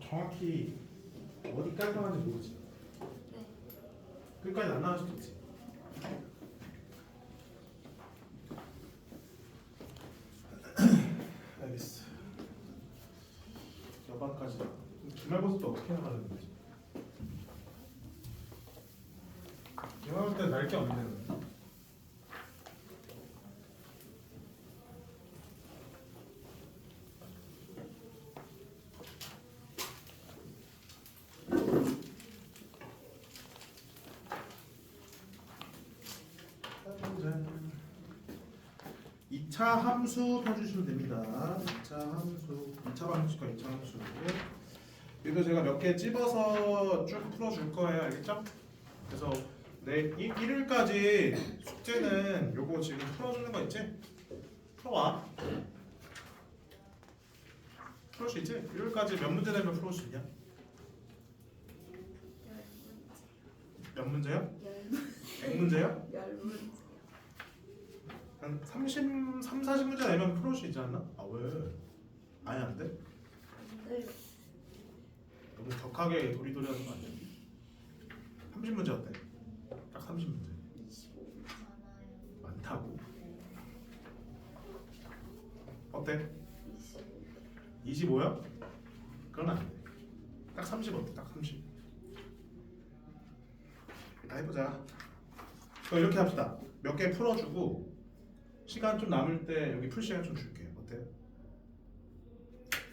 정확히 어디까지 나가는지 모르지. 네. 끝까지 안 나갈 수도 있지. 알겠어. 여반까지. 기말고사도 어떻게 나가는 거지? 기말고사 때 날 게 없는데. 짠. 2차 함수 펴주시면 됩니다. 2차 함수, 2차 방식과 2차 함수. 이거 제가 몇 개 찝어서 쭉 풀어줄 거예요. 알겠죠? 그래서 일요일까지 숙제는 요거 지금 풀어주는 거 있지? 풀어와. 풀을 수 있지? 일요일까지 몇 문제 되면 풀어올 수 있냐? 몇 문제요? 100문제요? 10문제요. 한 30, 40문제 내면 풀어올 수 있지 않나? 아 왜? 아예 안 돼? 네. 너무 격하게 도리도리 하는 거 아니야? 30문제 어때? 딱 30문제 25 많아요. 많다고? 어때? 25. 25요? 그러면 안 돼. 딱 30 어때? 딱 30. 일단 해보자. 그럼 이렇게 합시다. 몇 개 풀어주고 시간 좀 남을 때 여기 풀 시간 좀 줄게요. 어때요?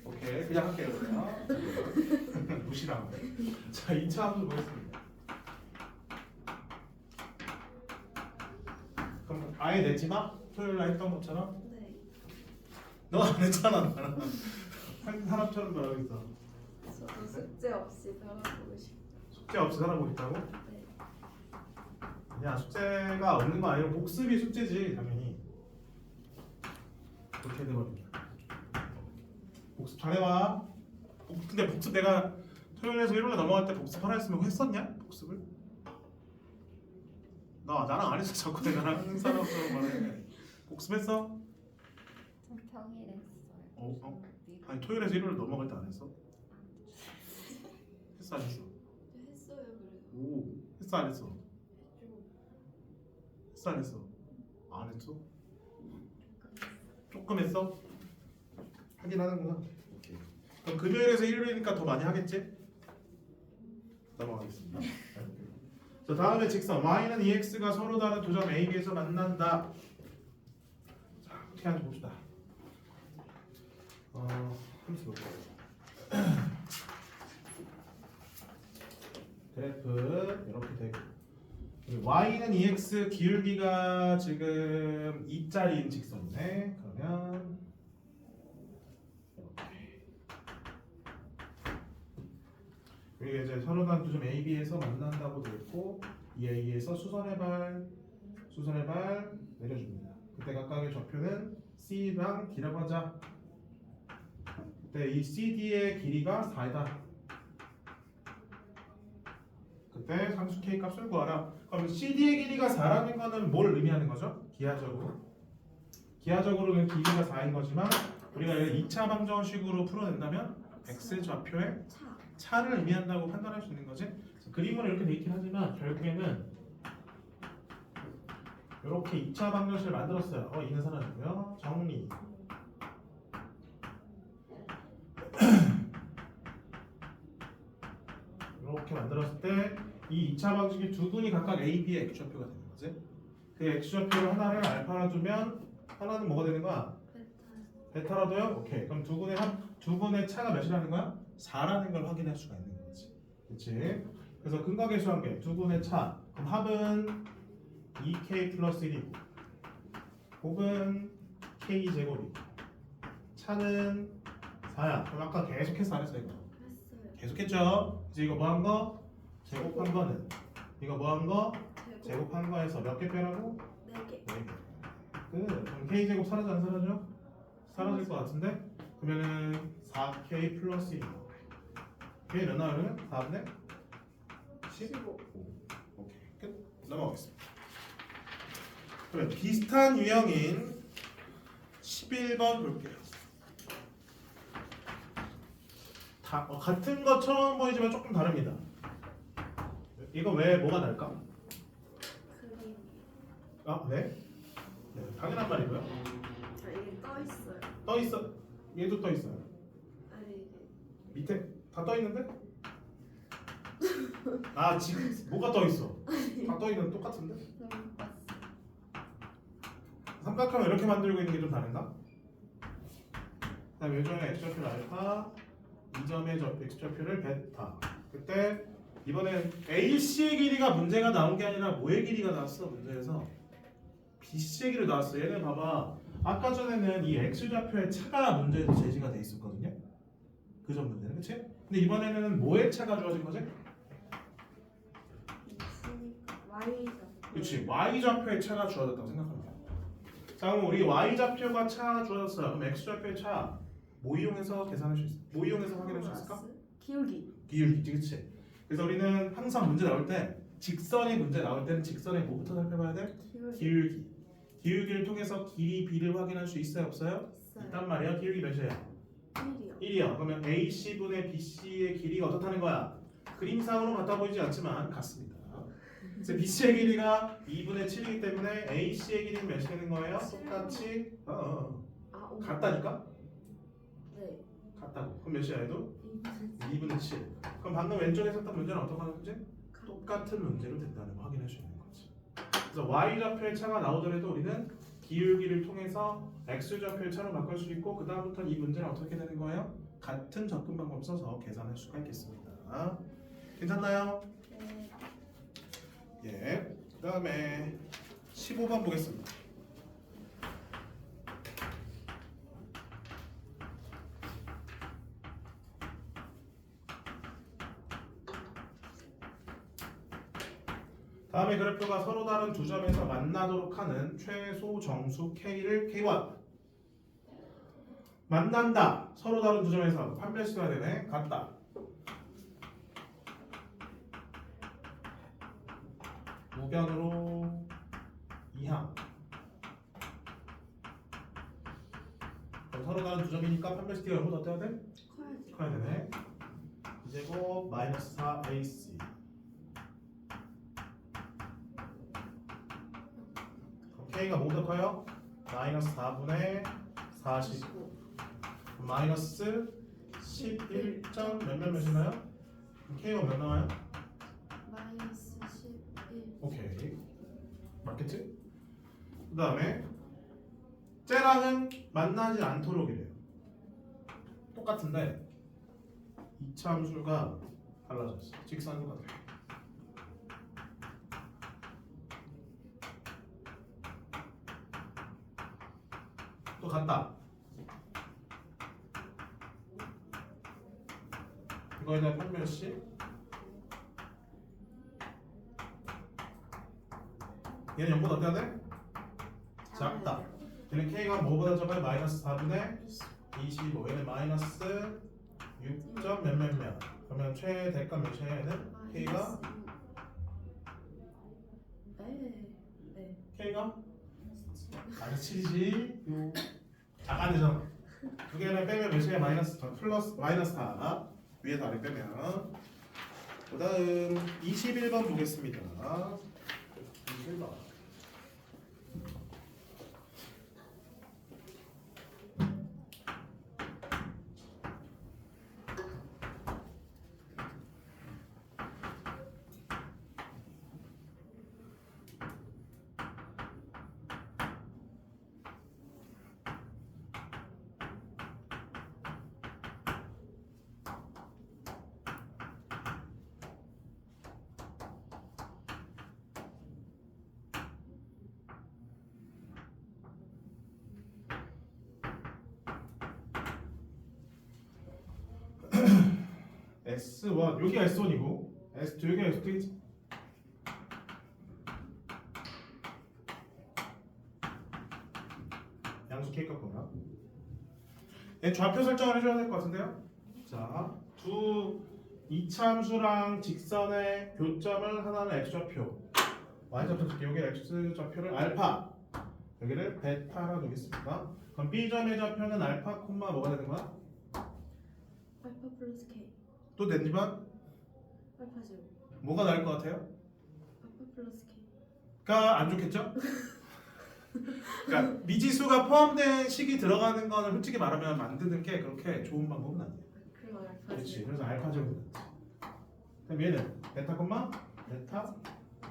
오케이, 그냥 할게요. 그냥. 무시랑. 자, 2차 함수 보겠습니다. 그럼 아예 내지 마? 토요일날 했던 것처럼? 네. 너 안 했잖아. 나는. 한 사람처럼 말하고 있어. 저도 숙제 없이 살아보고 싶어요. 숙제 없이 살아보고 있다고? 네. 아니야, 숙제가 없는 거 아니고 복습이 숙제지 당연히. 그렇게 돼버린다. 복습 잘해와. 근데 복습 내가 토요일에서 일요일에 넘어갈 때 복습하라 했으면 했었냐? 복습을? 나랑 안 했어. 자꾸 내가 하는 사람처럼 말해. 복습했어? 전 평일 했어요. 어? 아니 토요일에서 일요일 넘어갈 때 안 했어? 했어 안 했어? 했어요 그래도. 오, 했어 안 했어? 했어 안 했어? 안 했어? 조금 했어? 하긴 하는구나. 오케이. 그럼 금요일에서 일요일이니까 더 많이 하겠지? 넘어가겠습니다. 자, 다음에 직선 y는 ex가 서로 다른 두 점 a, b에서 만난다. 자, 어떻게 하는지 봅시다. 함수 볼게요. 그래프 이렇게 되고 y는 ex 기울기가 지금 2짜리인 직선이네. 그러면 이렇게 여기 이제 서로 다른 두 점 A, B에서 만난다고 되어 있고 이 A에서 수선의 발 내려줍니다. 그때 각각의 좌표는 C랑 D라고 하자. 그때 이 CD의 길이가 4이다. 그때 상수 K 값을 구하라. 그럼 CD의 길이가 4라는 거는 뭘 의미하는 거죠? 기하적으로는 길이가 4인 거지만 우리가 2차 방정식으로 풀어낸다면 X 좌표의 차를 의미한다고 판단할 수 있는 거지. 그림은 이렇게 돼 있긴 하지만 결국에는 이렇게 2차 방정식을 만들었어요. 이는 사라지고요. 정리. 이렇게 만들었을 때 이 2차 방식이 두 분이 각각 A, B의 X좌표가 되는 거지. 그 X좌표를 하나를 알파라 두면 하나는 뭐가 되는 거야? 베타라도요? 오케이. 그럼 두 분의 차가 몇이라는 거야? 4라는 걸 확인할 수가 있는 거지. 그렇지? 그래서 근각계수관계 두 분의 차. 그럼 합은 2K 플러스 1이고 곱은 K 제곱이고 차는 4야. 그럼 아까 계속해서 안 했어 이거? 했어요. 계속했죠? 이제 이거 뭐 한 거? 제곱한 거는 이거 뭐 한 거? 제곱한 거에서 몇 개 빼라고? 4개. 4개. 그럼 K 제곱 사라져 안 사라져? 사라질 것 같은데? 그러면은 4K 플러스 1 K 몇 나오면? 4분의 15. 오케이 끝. 넘어가겠습니다. 그러면 비슷한 유형인 11번 볼게요. 같은 것처럼 보이지만 조금 다릅니다. 이거 왜 뭐가 다를까? 그림이. 아, 네? 네, 당연한 말이고요. 아, 이게 떠 있어요. 떠 있어. 얘도 떠 있어요. 아니 이게 밑에 다 떠 있는데? 아, 지금 뭐가 떠 있어? 다 떠 있는 똑같은데? 너무 봤어. 삼각형을 이렇게 만들고 있는 게 좀 다른가? 그다음에 요점의 x좌표를 알파, 이 점의 x좌표를 베타. 그때 이번엔 AC의 길이가 문제가 나온 게 아니라 뭐의 길이가 나왔어 문제에서 BC의 길이 나왔어. 얘는 봐봐. 아까 전에는 이 x좌표의 차가 문제에서 제시가 돼 있었거든요. 그 점 문제는 그치? 근데 이번에는 뭐의 차가 주어진 거지? 있으니까 Y죠. 그치, y좌표의 차가 주어졌다고 생각하면 돼. 자, 그럼 우리 y좌표가 차 주어졌어요. 그럼 x좌표의 차 뭐 이용해서 계산할 수 있어? 뭐 이용해서 확인할 수 있을까? 기울기. 기울기지, 그치? 그래서 우리는 항상 문제 나올 때 직선이 문제 나올 때는 직선의 뭐부터 살펴봐야 돼? 기울기. 기울기. 기울기를 통해서 길이 b를 확인할 수 있어요, 없어요? 있어요. 있단 말이야. 기울기 몇이에요? 1이요. 1이요. 그러면 AC분의 BC의 길이가 어떻다는 거야? 그림상으로 같아 보이지 않지만 같습니다. 그래서 BC의 길이가 2분의 7이기 때문에 AC의 길이는 몇이 되는 거예요? 똑같이 아, 오. 같다니까? 네. 같다고. 그럼 몇이야 얘도? 2분의 2분의 7. 그럼 방금 왼쪽에 썼던 문제는 어떤 거지? 똑같은 문제로 된다는 거 확인할 수 있는 거지. 그래서 y좌표의 차가 나오더라도 우리는 기울기를 통해서 x좌표의 차로 바꿀 수 있고 그 다음부터는 이 문제는 어떻게 되는 거예요? 같은 접근 방법 써서 계산할 수가 있겠습니다. 괜찮나요? 네. 예. 그 다음에 15번 보겠습니다. 다음의 그래프가 서로 다른 두 점에서 만나도록 하는 최소 정수 K를 K1 만난다. 서로 다른 두 점에서 판별시켜야 되네. 같다. 우변으로 이항. 그럼 서로 다른 두 점이니까 판별시키가 여러분 어때야 돼? 커야지. 커야 되네. 이제곱 마이너스 4AC. K가 뭐보다 커요? 마이너스 4분의 40 마이너스 11점 몇몇몇이나요? K가 몇 나와요? 마이너스 11. 오케이 맞겠지? 그 다음에 쟤랑은 만나지 않도록이래요. 똑같은데 이차함수가 달라졌어. 직선도 같아. 또 같다. 이거에 대한 판별시 얘는 0보다 어때야 돼? 작다. 얘는 K가 뭐보다 작아요? 마이너스 4분의 25. 얘는 마이너스 6점 몇몇몇. 그러면 최대값 몇이에요? 얘는 K가 네. 네. K가 마이너스 7이지. 작아 되잖아. 두 개를 빼면 몇이에요? 마이너스 플러스 마이너스 4. 위에서 아래 빼면. 그 다음 21번 보겠습니다. 21번. S1 여기가 S1이고 S2 여기가 S2지. 양수 K 값구나. 얘 좌표 설정을 해줘야 될 것 같은데요. 자, 두 이차함수랑 직선의 교점을 하나는 x좌표, y좌표 줄게. 여기 x좌표를 알파, 여기를 베타라 두겠습니다. 그럼 B점의 좌표는 알파 콤마 뭐가 되는 거야? 알파 플러스 K. 또 낸지만 알파 제곱. 뭐가 나을 것 같아요? 알파 플러스 K. 가 안 좋겠죠? 그러니까 미지수가 포함된 식이 들어가는 거는 솔직히 말하면 만드는 게 그렇게 좋은 방법은 아니에요. 그럼 알파 그렇지. 제곱. 그래서 알파 제곱. 그럼 얘는 베타 콤마 베타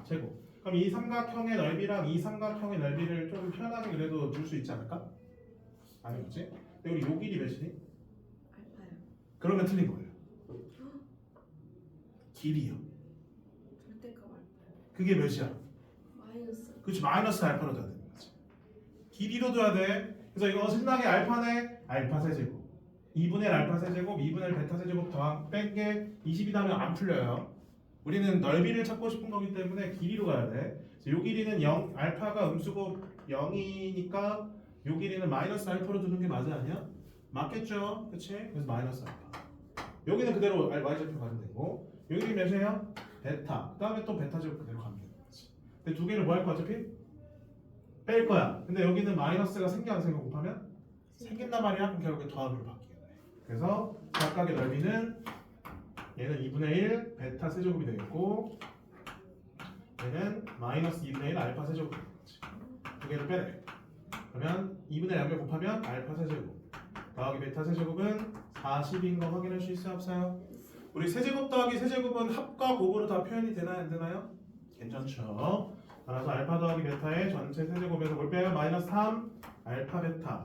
제곱. 그럼 이 삼각형의 넓이랑 이 삼각형의 넓이를 좀 편하게 그래도 줄 수 있지 않을까? 아니겠지? 근데 우리 요 길이 몇이니? 알파요. 그러면 틀린 거예요. 길이요. 절대값 알파요. 그게 몇이야? 마이너스. 그렇지. 마이너스 알파로 둬야 되는 거지. 길이로 둬야 돼. 그래서 이거 신나게 알파네 알파 세제곱 2분의 알파 세제곱 2분의 베타 세제곱 더한 뺀 게 20이다 하면 안 풀려요. 우리는 넓이를 찾고 싶은 거기 때문에 길이로 가야 돼. 그래서 요 길이는 0, 알파가 음수고 0이니까 요 길이는 마이너스 알파로 두는 게 맞아 아니야? 맞겠죠? 그치? 그래서 마이너스 알파. 여기는 그대로 y좌표 가면 되고 여기 몇이에요? 베타. 그 다음에 또 베타 제곱 그대로 가면 되는 거지. 근데 두 개를 뭐 할 거야 어차피? 뺄 거야. 근데 여기는 마이너스가 생겨 안 생겨 곱하면? 생긴단 말이야. 그럼 결국에 더하기로 바뀌겠네. 그래서 각각의 넓이는 얘는 2분의 1 베타 세제곱이 되겠고 얘는 마이너스 2분의 1 알파 세제곱이 되겠지. 두 개를 빼래. 그러면 2분의 0을 곱하면 알파 세제곱 더하기 베타 세제곱은 40인 거 확인할 수 있어요? 없어요? 우리 세제곱 더하기 세제곱은 합과 곱으로 다 표현이 되나요? 안 되나요? 괜찮죠? 따라서 알파 더하기 베타의 전체 세제곱에서 뭘 빼요? 마이너스 3 알파 베타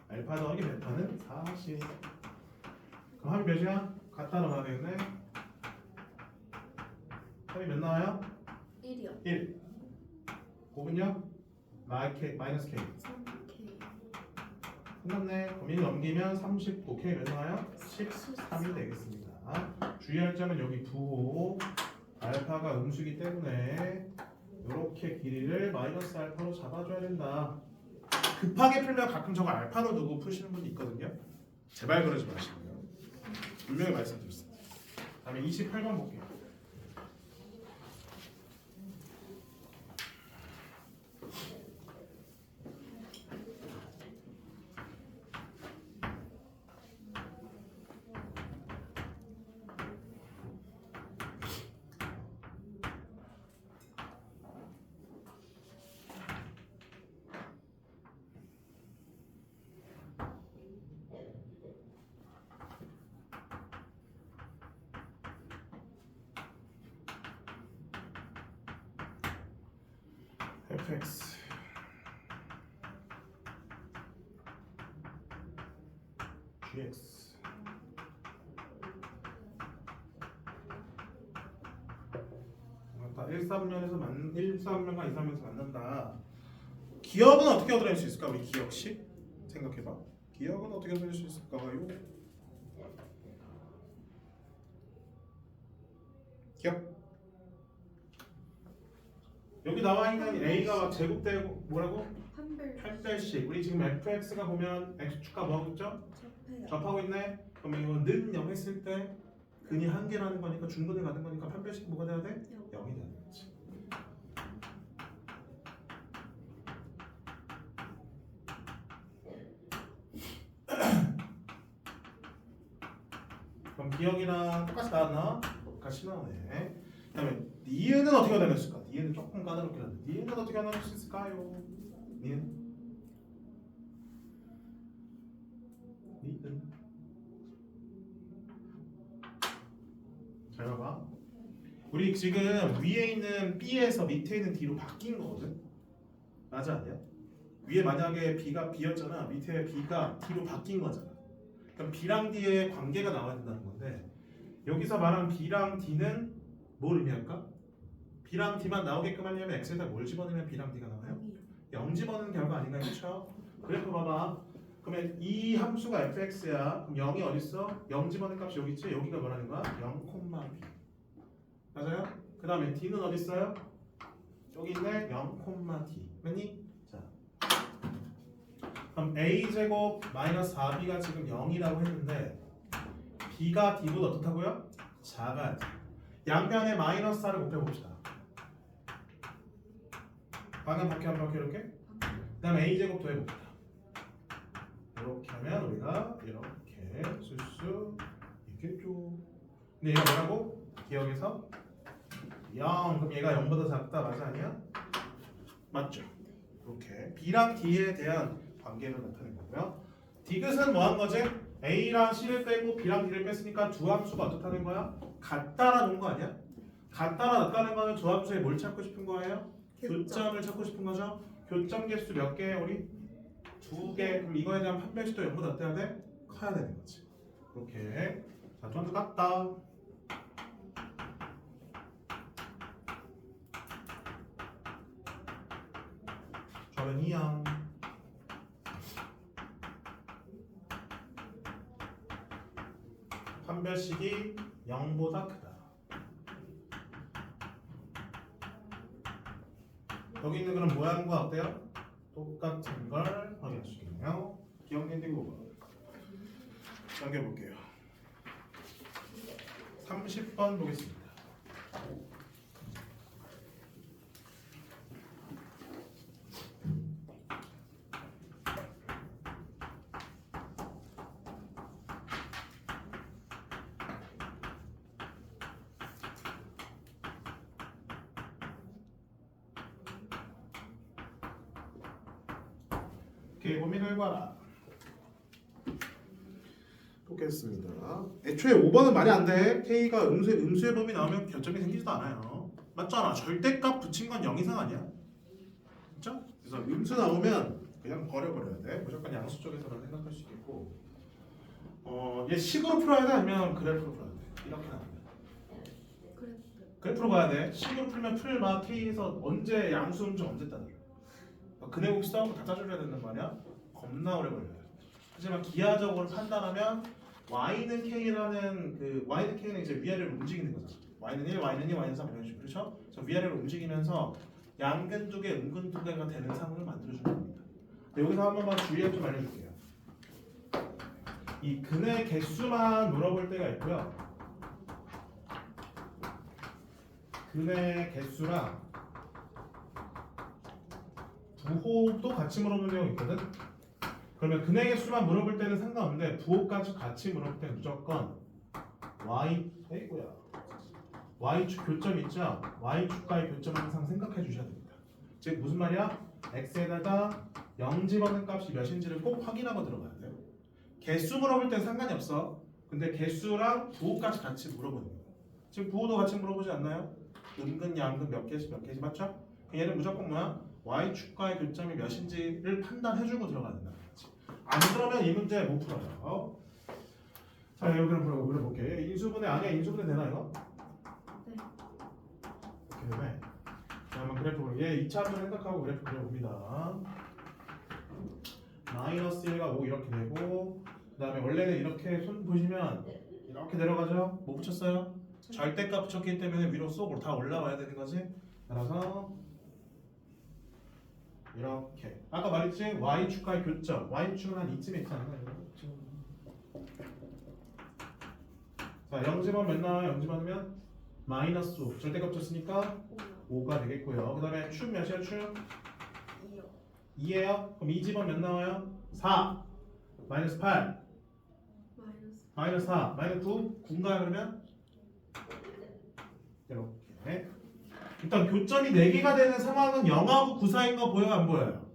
알파 더하기 베타는 40. 그럼 합이 몇이야? 갖다 넣어야 되겠네. 합이 몇 나와요? 1이요. 1. 곱은요? 마이너스 K. 3K. 끝났네. 그럼 1 넘기면 39. K 몇 나와요? 13이 되겠습니다. 주의할 점은 여기 부호 알파가 음수기 때문에 이렇게 길이를 마이너스 알파로 잡아줘야 된다. 급하게 풀면 가끔 저거 알파로 두고 푸시는 분이 있거든요. 제발 그러지 마시고요. 분명히 말씀드렸습니다. 다음에 28번 볼게요. fx gx 다 1,3면에서 1,3면과 2,3면에서 만난다. 기억은 어떻게 얻어낼 수 있을까? 우리 기억식 생각해봐. 기억은 어떻게 얻어낼 수 있을까요? 기억. 여기 나와 있는 a가 제곱되고 뭐라고? 판별. 8배씩. 우리 지금 fx가 보면 x축과 뭐하고 있죠? 접해요. 접하고 있네. 그러면 이거 는 0 했을 때 근이 한 개라는 거니까 중근을 가는 거니까 8배씩 뭐가 돼야 돼? 0이 되는 거지. 그럼 기억이랑 똑같이 나왔나? 똑같이 나오네. 그다음에 니은은 어떻게 얻어낼 수 있을까? 니은은 조금 까다롭긴 한데 니은은 어떻게 얻어낼 수 있을까요? 니은 잘 봐봐. 우리 지금 위에 있는 B에서 밑에 있는 D로 바뀐 거거든. 맞아 아니야? 위에 만약에 B가 B였잖아. 밑에 B가 D로 바뀐 거잖아. 그럼 B랑 D의 관계가 나와야 된다는 건데 여기서 말한 B랑 D는 뭘 의미할까? B랑 D만 나오게끔 하려면 X에다 뭘 집어넣으면 B랑 D가 나와요? 0 집어넣는 결과 아닌가요? 그렇죠? 그래프 봐봐. 그러면 이 함수가 fx야. 그럼 0이 어딨어? 0 집어넣는 값이 여기 있지? 여기가 뭐라는 거야? 0, B. 맞아요? 그 다음에 D는 어딨어요? 여기 있네. 0, D. 맞니? 자, 그럼 a제곱 마이너스 4b가 지금 0이라고 했는데 b가 d보다 어떻다고요? 작아야 돼. 양변에 마이너스 4를 곱해봅시다. 방향 바뀌어 안 바뀌어 이렇게? 그 다음에 a제곱 더해봅시다. 이렇게 하면 우리가 이렇게 쓸 수 있겠죠. 근데 얘가 뭐라고? 기억에서 0. 그럼 얘가 0보다 작다. 맞아 아니야? 맞죠? 이렇게 B랑 D에 대한 관계를 나타낸 거고요. 디귿은 뭐 한 거지? A랑 C를 빼고 B랑 D를 뺐으니까 두 함수가 어떻다는 거야? 같다라는 거 아니야? 같다라 같다는 거는 두 함수에 뭘 찾고 싶은 거예요? 교점을 찾고 싶은 거죠? 교점 개수 몇 개? 우리? 2개. 그럼 이거에 대한 판별식도 0보다 어때야 돼? 커야 되는 거지. 이렇게. 자, 두 함수 같다. 저는 2형. 판별식이 0보다 크다. 여기 있는 그런 모양과 어때요? 똑같은 걸 확인할 수 있겠네요. 기억 엔딩 5번 넘겨볼게요. 30번 보겠습니다. 오케이, 범위 결과라. 보겠습니다. 애초에 5번은 말이 안 돼. K가 음수의 범위 나오면 결정이 생기지도 않아요. 맞잖아. 절대값 붙인 건 0 이상 아니야. 그렇죠? 그래서 음수 나오면 그냥 버려버려야 돼. 무조건 양수 쪽에서만 생각할 수 있겠고. 얘 식으로 풀어야 돼? 아니면 그래프로 풀어야 돼? 이렇게 나와야 돼. 그래프로 가야 돼. 식으로 풀면 풀마 K에서 언제 양수 음수 언제 따져. 근해곡 싸움을 다 짜줘야 된단 말이야. 겁나 오래 걸려요. 하지만 기하적으로 판단하면 y는 k라는 그 y는 k는 이제 위아래로 움직이는 거잖아. y는 1, y는 2, y는 3 이런 식으로 그렇죠? 그래서 위아래로 움직이면서 양근 두 개, 음근 두 개가 되는 상황을 만들어주는 겁니다. 여기서 한 번만 주의할 좀 알려줄게요. 이 근의 개수만 물어볼 때가 있고요. 근의 개수랑 부호도 같이 물어보는 경우가 있거든. 그러면 근의 개수만 물어볼 때는 상관없는데 부호까지 같이 물어볼 때는 무조건 y축 교점 있죠? y축과의 교점을 항상 생각해 주셔야 됩니다. 즉 무슨 말이야? x에다가 0 집어넣은 값이 몇인지를 꼭 확인하고 들어가야 돼요. 개수 물어볼 때는 상관이 없어. 근데 개수랑 부호까지 같이 물어보는 거예요. 지금 부호도 같이 물어보지 않나요? 음근, 양근 몇 개씩 맞죠? 얘는 무조건 뭐야? y축과의 교점이 몇인지를 판단해주고 들어가야 된다. 안 그러면 이 문제 못 풀어요. 자, 여기 그럼 물어볼게. 인수분해 아니야? 인수분해 되나 이거? 네. 이렇게 되네. 자, 한번 그래프 보게. 얘 2차 함수 생각하고 그래프 그려봅니다. 마이너스 1과 5 이렇게 되고 그 다음에 원래는 이렇게 손 보시면 이렇게 내려가죠? 뭐 붙였어요? 절대값 붙였기 때문에 위로 쏙 다 올라와야 되는 거지. 따라서 이렇게 아까 말했지? y축과의 교점 y축은 한 이쯤에 있잖아. 자 0 집어넣으면 몇 나와요? 0 집어넣으면 마이너스 5 절대값 줬으니까 5가 되겠고요. 그 다음에 축 몇이야 축? 2예요? 그럼 2 집어넣으면 몇 나와요? 4 마이너스 8 마이너스 4 마이너스 9 9인가요 그러면? 이렇게 일단 교점이 4개가 되는 상황은 0하고 9 사이인 거 보여요 안 보여요?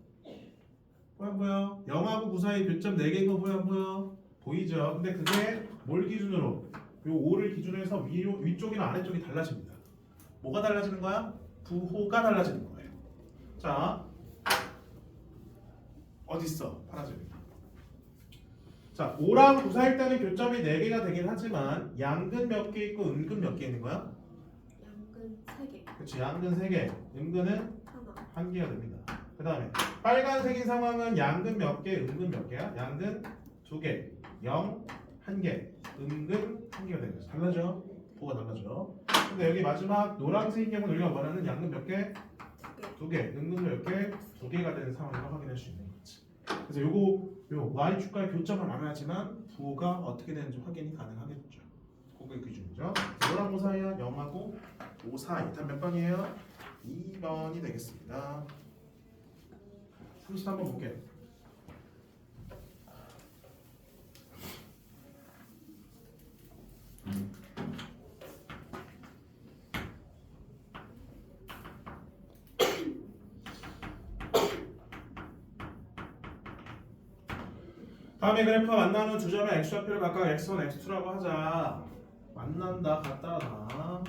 보여? 0하고 9 사이 교점 4개인 거 보여 안 보여? 보이죠? 근데 그게 뭘 기준으로? 요 5를 기준으로 해서 위쪽이나 아래쪽이 달라집니다. 뭐가 달라지는 거야? 부호가 달라지는 거예요. 자 어딨어? 파란색이. 자 5랑 9 사이 때는 교점이 4개가 되긴 하지만 양근 몇 개 있고 음근 몇 개 있는 거야? 양근 3개. 그렇지 양근 3개 음근은 하나. 1개가 됩니다. 그 다음에 빨간색인 상황은 양근 몇 개, 음근 몇 개야? 양근 2개, 0, 1개, 음근 1개가 되는 거죠. 달라져? 부호가 달라져. 근데 여기 마지막 노란색인 경우는 우리가 원하는 양근 몇 개? 2개, 음근 몇 개? 2개가 되는 상황을 확인할 수 있는 거지. 그래서 요 y축과의 교점을 알아야지만 부호가 어떻게 되는지 확인이 가능하겠죠. 그게 기준이죠. 5랑 5 사이야 0하고 5 사이. 다음 몇 번이에요? 2번이 되겠습니다. 33번 볼게요. 다음에 그래프가 만나는 두 점의 x좌표를 각각 x1, x2라고 하자. 만난다, 같다, 다.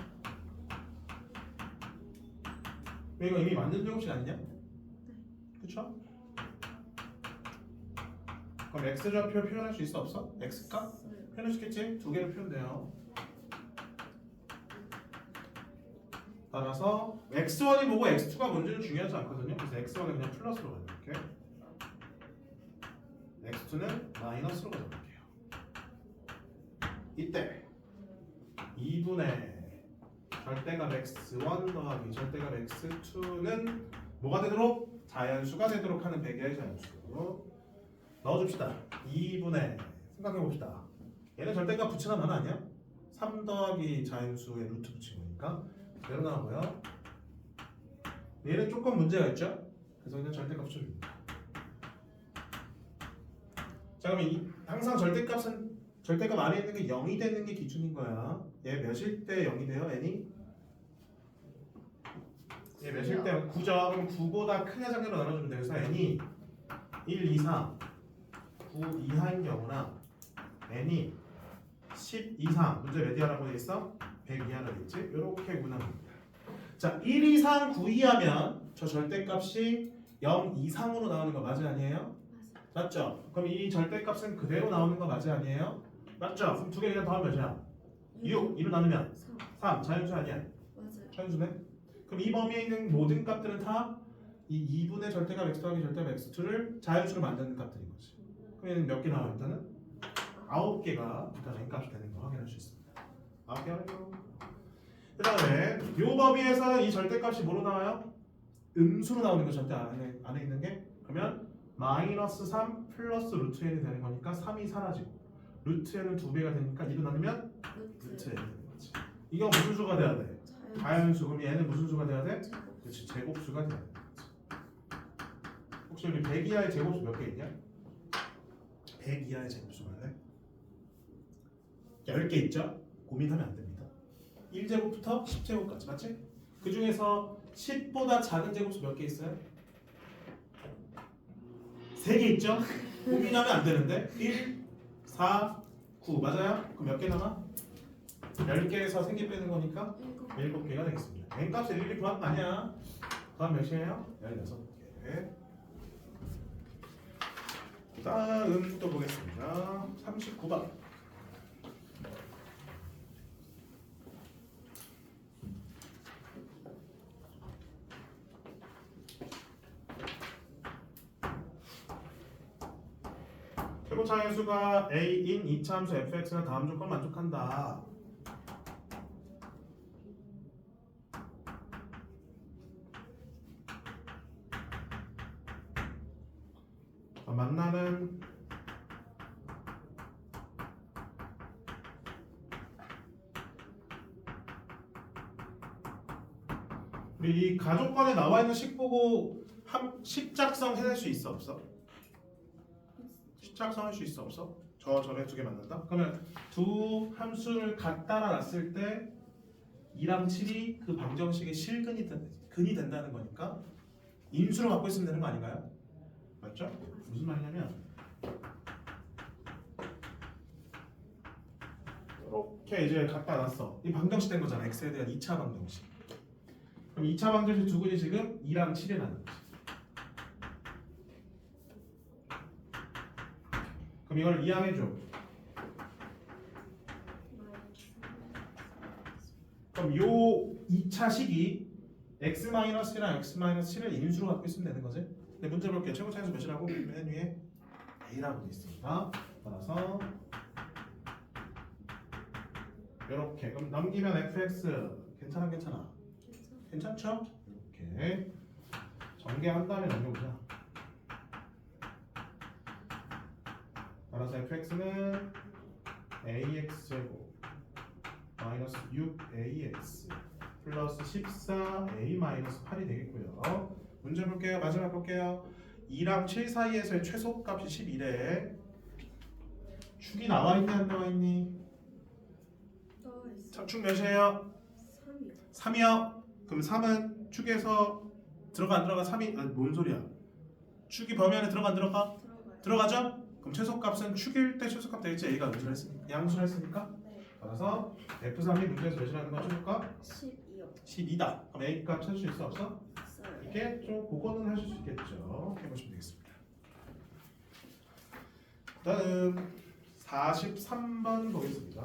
이거 이미 만든 제곱식 아니냐? 그쵸? 그럼 x좌표 표현할 수 있어 없어? x값? 표현할 수 있겠지? 두 개를 표현돼요. 따라서 x1이 뭐고 x2가 뭔지는 중요하지 않거든요. 그래서 x1은 그냥 플러스로 가져올게. x2는 마이너스로 가져올게요. 이때 2분의 절대값 x1 더하기 절대값 x2는 뭐가 되도록? 자연수가 되도록 하는 배경의 자연수 넣어줍시다. 2분의 생각해봅시다. 얘는 절대값 붙이는 만 아니야? 3 더하기 자연수의 루트 붙인 거니까 그대로 나오고요. 얘는 조금 문제가 있죠? 그래서 그냥 절대값 붙여줍니다. 자 그럼 항상 절대값 안에 있는 게 0이 되는 게 기준인 거야. 얘 몇일 때 0이 돼요? n이? 얘 몇일 때 9죠? 그럼 9보다 크냐 작냐로 나눠주면 돼요. 그래서 n이 1, 2, 3, 9 이하인 경우나 n이 10 이상, 문제 몇 이하라고 돼 있어? 100 이하라고 돼 있지? 이렇게 구분합니다. 자, 1 이상 9 이하면 저 절대값이 0 이상으로 나오는 거 맞아 아니에요? 맞죠? 그럼 이 절대값은 그대로 나오는 거 맞아 아니에요? 맞죠? 그럼 두 개 그냥 더하면 몇이야? 6, 2로 나누면 3, 자연수 아니야? 맞아요. 자연수네? 그럼 이 범위에 있는 모든 값들은 다 이 2분의 절대값 x 더하기 절대값 x2를 자연수로 만드는 값들인 거지. 그럼 얘는 몇 개 나와 일단은? 9개가 일단 n값이 되는 거 확인할 수 있습니다. 9개 하네요. 그 다음에 이 범위에서는 이 절대값이 뭐로 나와요? 음수로 나오는 거 절대 안에 있는 게 그러면 마이너스 3 플러스 루트 n이 되는 거니까 3이 사라지고 루트 n은 2배가 되니까 2로 나누면 루트 n이 되는 거지. 이거 무슨 수가 돼야 돼? 자연수. 그럼 얘는 무슨 수가 돼야 돼? 그렇지, 제곱수가 돼야 돼. 혹시 우리 100 이하의 제곱수 몇 개 있냐? 100 이하의 제곱수가 돼? 10개 있죠? 고민하면 안 됩니다. 1제곱부터 10제곱까지 맞지? 그 중에서 10보다 작은 제곱수 몇 개 있어요? 3개 있죠? 고민하면 안 되는데 1, 4, 9 맞아요? 그럼 몇 개 남아? 10개에서 3개 빼는 거니까 7개가 되겠습니다. n값을 일일이 구하는 거 아니야. 다음 몇이에요? 16개. 다음 또 보겠습니다. 39번. 최고차함수가 a인 이차함수 fx가 다음 조건 만족한다. 만나는 우리 이 가족관에 나와 있는 식 보고 식작성 해낼 수 있어 없어? 식작성 할 수 있어 없어? 전에 두 개 만난다? 그러면 두 함수를 갖다라 놨을 때 2랑 7이 그 방정식의 근이 된다는 거니까 인수로 갖고 있으면 되는 거 아닌가요? 맞죠? 무슨 말이냐면 이렇게 이제 갖다 놨어. 이 방정식 된 거잖아. x에 대한 2차 방정식. 그럼 2차 방정식 두 근이 지금 2랑 7이 나는 거지. 그럼 이걸 이항해줘. 그럼 요 2차 식이 x-1이랑 x-7을 인수로 갖고 있으면 되는 거지. 근데 문제 볼게요. 최고차함수 몇이라고? 맨 위에 a라고 돼 있습니다. 따라서 이렇게 그럼 넘기면 fx 괜찮아? 괜찮죠? 이렇게 전개한 다음에 넘겨보자. 따라서 fx는 ax제곱 마이너스 6ax 플러스 14a 마이너스 8이 되겠고요. 문제 볼게요. 마지막 볼게요. 2랑 7 사이에서의 최소값이 11에 축이 나와 있니 안 나와 있니? 축 몇이에요? 3이요. 그럼 3은 축에서 들어가 안 들어가? 3이 뭔 소리야? 축이 범위 안에 들어가 안 들어가? 들어가죠? 그럼 최소값은 축일 때 최소값 될지 A가 음수를 했으니까 양수를 했으니까 네. 따라서 F3이 문제에서 몇이라는 건 최소값 12요. 12다. 그럼 A 값 찾을 수 있어 없어? 있어요. 이게 좀 그거는 하실 수 있겠죠. 해보시면 되겠습니다. 다음 43번 보겠습니다.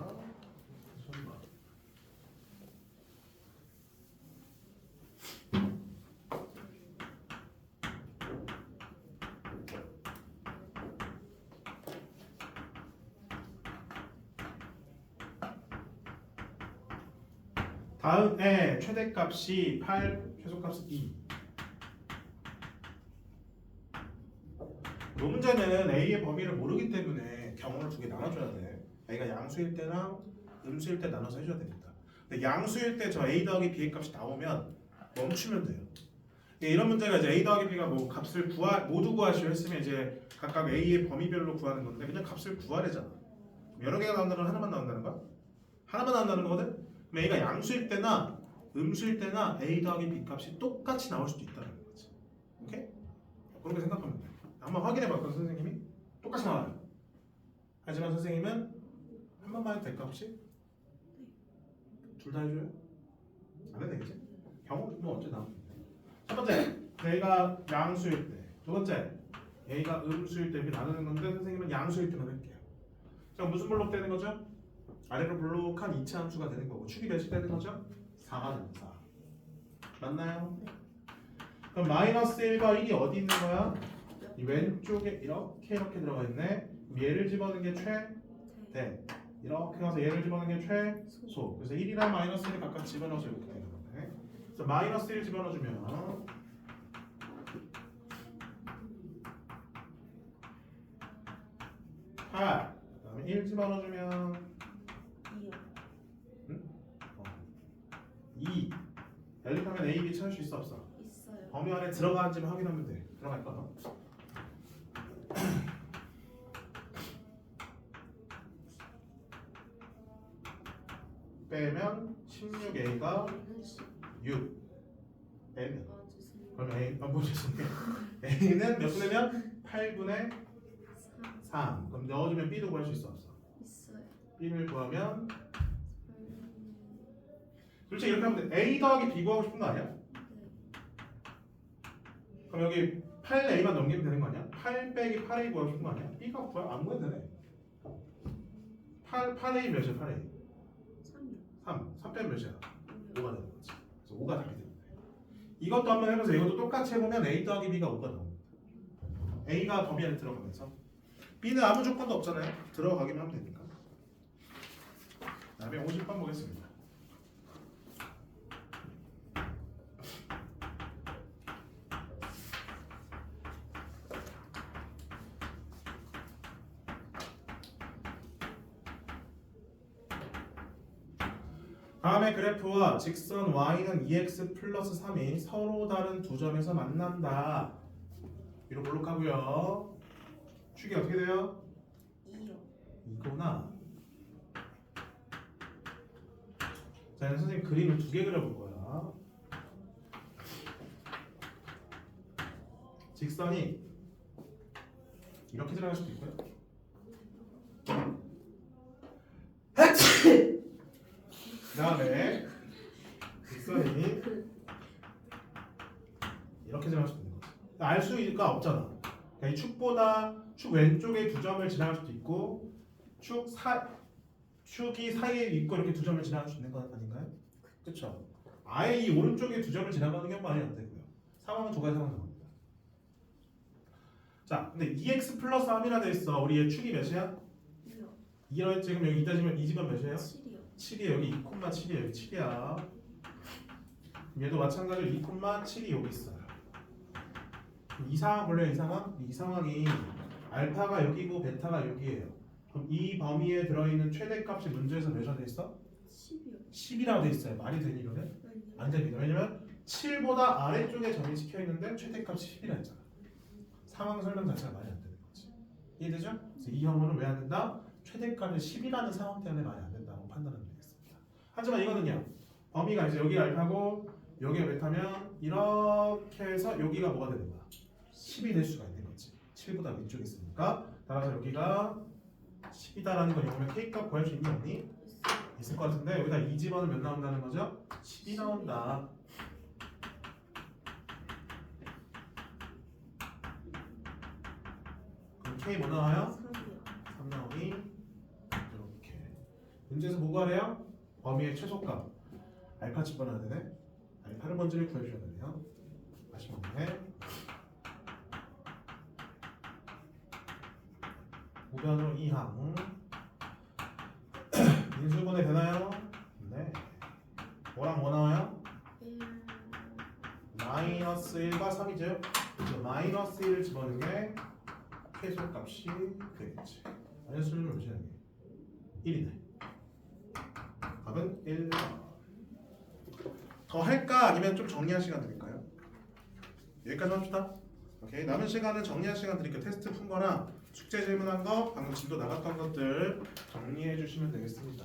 다음에 최대값이 8, 최소값은 2. 이 문제는 A의 범위를 모르기 때문에 경우를 두 개 나눠줘야 돼. A가 양수일 때랑 음수일 때 나눠서 해줘야 됩니다. 근데 양수일 때 저 A 더하기 B의 값이 나오면 멈추면 돼요. 이런 문제가 이제 A 더하기 B가 뭐 값을 모두 구하시오 했으면 이제 각각 A의 범위별로 구하는 건데 그냥 값을 구하래잖아. 여러 개가 나온다는 건 하나만 나온다는 거야? 하나만 나온다는 거거든? 그럼 A가 양수일 때나 음수일 때나 A 더하기 B 값이 똑같이 나올 수도 있다는 거지. 오케이? 그렇게 생각하면 돼. 한번 확인해 봤거든 선생님이 똑같이 나와요. 하지만 선생님은 한 번만 해도 될까 혹시? 둘 다 해줘요? 안 해도 되겠지? 경우 뭐 언제 나오면 돼. 첫 번째 A가 양수일 때, 두 번째 A가 음수일 때 이렇게 나누는 건데 선생님은 양수일 때만 할게요. 자 무슨 블록 되는 거죠? 아래로 블록한 2차 함수가 되는 거고 축이 몇이 되는 거죠? 4가 되는 4. 맞나요? 네. 그럼 마이너스 1과 1이 어디 있는 거야? 이 왼쪽에 이렇게 들어가 있네. 그럼 얘를 집어넣는 게 최대. 이렇게 가서 얘를 집어넣는 게 최소. 그래서 1이랑 마이너스 1을 각각 집어넣어서 이렇게 되는 건데. 그래서 마이너스 1을 집어넣어주면 8. 그다음에 1 집어넣어주면 2요. 2. 연립하면 A, B 찾을 수 있어 없어? 있어요. 범위 안에 들어가는지만 확인하면 돼. 들어갈까? 빼면 16A가 6 빼면 그럼 A A는 몇 분의면 8분의 3 그럼 넣어주면 B도 구할 수 있어 없어? 있어요. B를 구하면 솔직히 이렇게 하면 돼. A 더하기 B 구하고 싶은 거 아니야? 네. 그럼 여기 8A만 넘기면 되는 거 아니야? 8 빼기 8A 구하고 싶은 거 아니야? B가 구하 안 구해도 되네. 8A 몇이야 8A? 3이요. 3 빼면 몇이야? 5가 되는 거지. 그래서 5가 답이 되는 거야. 이것도 한번 해보세요. 이것도 똑같이 해보면 A 더하기 B가 5가 나옵니다. A가 범위 안에 들어가면서 B는 아무 조건도 없잖아요. 들어가기만 하면 되니까. 다음에 50번 보겠습니다. 다음의 그래프와 직선 y는 2x 플러스 3이 서로 다른 두 점에서 만난다. 위로 블록하고요. 축이 어떻게 돼요? 2요. 이거나. 자, 이제 선생님 그림을 두 개 그려볼 거야. 직선이 이렇게 들어갈 수도 있고요. 그 다음에 직선이 이렇게 지나갈 수도 있는 거지. 알 수가 없잖아. 그러니까 이 축 왼쪽에 두 점을 지나갈 수도 있고 축이 사이에 있고 이렇게 두 점을 지나갈 수 있는 거 아닌가요? 그렇죠. 아예 이 오른쪽에 두 점을 지나가는 경우 많이 안 되고요. 상황은 두 가지 상황이 나옵니다. 자, 근데 2x 플러스 3이라 돼 있어. 우리 얘 축이 몇이야? 2요. 2라 지금 여기 2 따지면 이 집은 몇이에요? 7이요. 7이 여기 2,7이 여기 7이야. 얘도 마찬가지로 2,7이 여기 있어요. 이 상황 볼래요? 이 상황? 이 상황이 알파가 여기고 베타가 여기예요. 그럼 이 범위에 들어있는 최대값이 문제에서 몇이라 돼 있어? 10이요. 10이라고 돼 있어요. 말이 되니 이거는? 안 됩니다. 왜냐면 7보다 아래쪽에 점이 찍혀 있는데 최대값이 10이라 했잖아. 상황 설명 자체가 말이 안 되는 거지. 이해되죠? 그래서 이 경우는 왜 안 된다? 최대값이 10이라는 상황 때문에 말이 안 된다고 판단하면 되겠습니다. 하지만 이거는요. 범위가 이제 여기 알파고 여기가 베타면 이렇게 해서 여기가 뭐가 되는 거야? 10이 될 수가 있는 거지. 7보다 위쪽에 있으니까 따라서 여기가 10이다라는 걸 이용하면 K값 구할 수 있니 없니? 있을 것 같은데 여기다 2 집어넣으면 몇 나온다는 거죠? 10이 나온다. 그럼 K 뭐 나와요? 3이요. 3 나오니 이렇게. 문제에서 뭐 구하래요? 범위의 최소값 알파 집어넣어야 되네. 알파를 먼저 구해줘야 되네요. 다시 보네. 우변으로 2항 인수분해 되나요? 네. 뭐랑 뭐 나와요? 1 마이너스 1과 3이죠. 그래서 마이너스 1을 집어넣는 게 최소값이 되겠지. 마이너스 1은 몇이야? 1이네. 답은 1. 더 할까? 아니면 좀 정리할 시간 드릴까요? 여기까지 합시다. 오케이. 남은 시간은 정리할 시간 드릴게요. 테스트 푼 거랑 숙제 질문한 거, 방금 진도 나갔던 것들 정리해 주시면 되겠습니다.